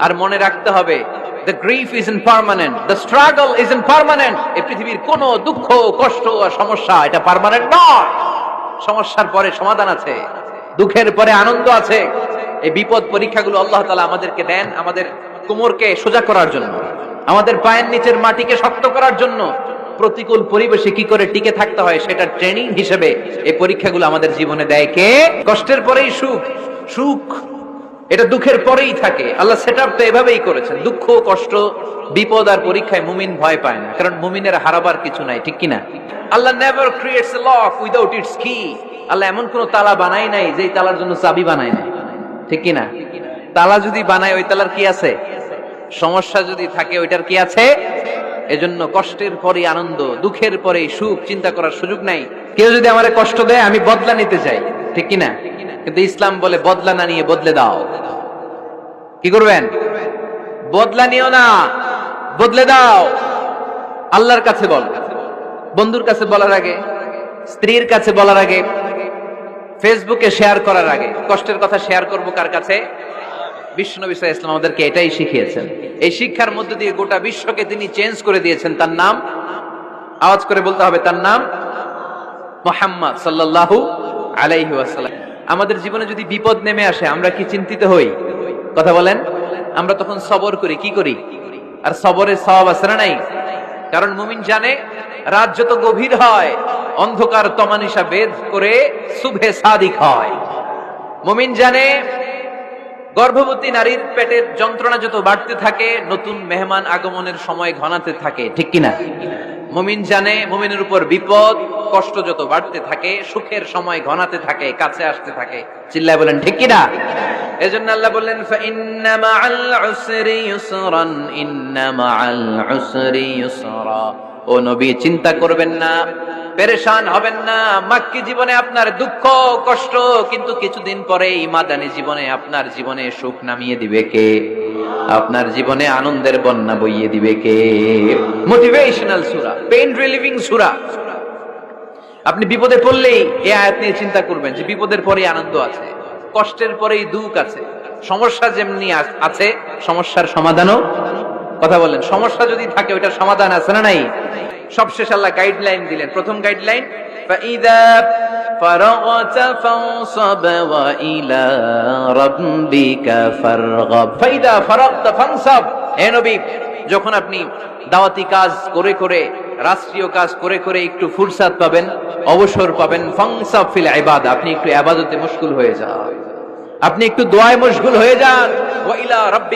আর মনে রাখতে হবে, the grief isn't permanent, the struggle isn't permanent. এই পৃথিবীর কোন দুঃখ, কষ্ট আর সমস্যা এটা পার্মানেন্ট নয়। সমস্যার পরে সমাধান আছে, দুঃখের পরে আনন্দ আছে। এই বিপদ পরীক্ষাগুলো আল্লাহ তাআলা আমাদেরকে দেন আমাদের কোমরকে সোজা করার জন্য, আমাদের পায়ের নিচের মাটিকে শক্ত করার জন্য। প্রতিকূল পরিবেশে কি করে টিকে থাকতে হয় সেটা ট্রেনিং হিসেবে এই পরীক্ষাগুলো আমাদের জীবনে দেয় কে? কষ্টের পরেই সুখ। সুখ এটা দুঃখের পরেই থাকে। আল্লাহ সেটআপটা এভাবেই করেছেন। দুঃখ, কষ্ট, বিপদ আর পরীক্ষায় মুমিন ভয় পায় না, কারণ মুমিনের হারাবার কিছু নাই, ঠিক কি না? Allah never creates a lock without its key. Allah এমন কোন তালা বানায় নাই যেই তালার জন্য চাবি বানায় নাই, ঠিক কি না? তালা যদি বানায় ওই তালার কি আছে? সমস্যা যদি থাকে ওইটার কি আছে? এজন্য কষ্টের পরে আনন্দ, দুঃখের পরে সুখ চিন্তা করার সুযোগ নাই। কেউ যদি আমারে কষ্ট দেয় আমি বদলা নিতে চাই, ঠিক কি না? কিন্তু ইসলাম বলে বদলা না নিয়ে বদলে দাও। কি করবেন? বদলা নিও না, বদলে দাও। আল্লাহর কাছে বল, বন্ধুর কাছে বলার আগে, স্ত্রীর কাছে বলার আগে, ফেসবুকে শেয়ার করার আগে কষ্টের কথা শেয়ার করব কার কাছে? বিশ্বনবী সাল্লাল্লাহু আলাইহি ওয়াসাল্লাম আমাদেরকে এটাই শিখিয়েছেন। এই শিক্ষার মধ্য দিয়ে গোটা বিশ্বকে তিনি চেঞ্জ করে দিয়েছেন। তার নাম আওয়াজ করে বলতে হবে, তার নাম মুহাম্মদ সাল্লাল্লাহু আলাইহি ওয়াসাল্লাম। আমাদের জীবনে যদি বিপদ নেমে আসে আমরা কি চিন্তিত হই? কথা বলেন। আমরা তখন সবর করি, কি করি? আর সবরের সওয়াব আছে না নাই? কারণ মুমিন জানে রাত যত গভীর হয় অন্ধকার তমানিসা ভেদ করে সুবহে সাদিক হয়। মুমিন জানে গর্ভবতী নারীর পেটের যন্ত্রণা যত বাড়তে থাকে নতুন মেহমান আগমনের সময় ঘনাতে থাকে, ঠিক কিনা? মুমিন জানে মুমিনের উপর বিপদ কষ্ট যত বাড়তে থাকে সুখের সময় ঘনাতে থাকে, কাছে আসতে থাকে। চিল্লায় বলেন ঠিক কিনা? এজন্য আল্লাহ বললেন ফাইন্না মাআল উসরি ইউসরান, ইন্না মাআল উসরি ইউসরা। ও নবী, চিন্তা করবেন না, পেরেশান হবেন না। মাক্কি জীবনে আপনার দুঃখ কষ্ট, কিন্তু কিছুদিন পরে মাদানী জীবনে আপনার জীবনে সুখ নামিয়ে দিবে কে? আপনার জীবনে আনন্দের বন্যা বইয়ে দিবে কে? মোটিভেশনাল সূরা, পেইন রিলিভিং সূরা। আপনি বিপদে পড়লেই এই আয়াত নিয়ে চিন্তা করবেন যে বিপদের পরেই আনন্দ আছে, কষ্টের পরেই দুঃখ আছে। সমস্যা যেমনি আছে সমস্যার সমাধানও। কথা বলেন, সমস্যা যদি থাকে ওইটার সমাধান আছে না নাই? সবশেষ আল্লাহ গাইডলাইন দিলেন। প্রথম গাইডলাইন ফাইদা ফারাগতা ফানসাব ওয়া ইলা রাব্বিকা ফারগাব। ফাইদা ফারাগতা ফানসাব। হে নবী, যখন আপনি দাওয়াতি কাজ করে করে, রাষ্ট্রীয় কাজ করে করে একটু ফুরসাত পাবেন, অবসর পাবেন, ফানসাব ফিল ইবাদা, আপনি একটু ইবাদতে মশগুল হয়ে যান, আপনি একটু দোয়ায় মশগুল হয়ে যান। ওয়া ইলা রাব্বিকা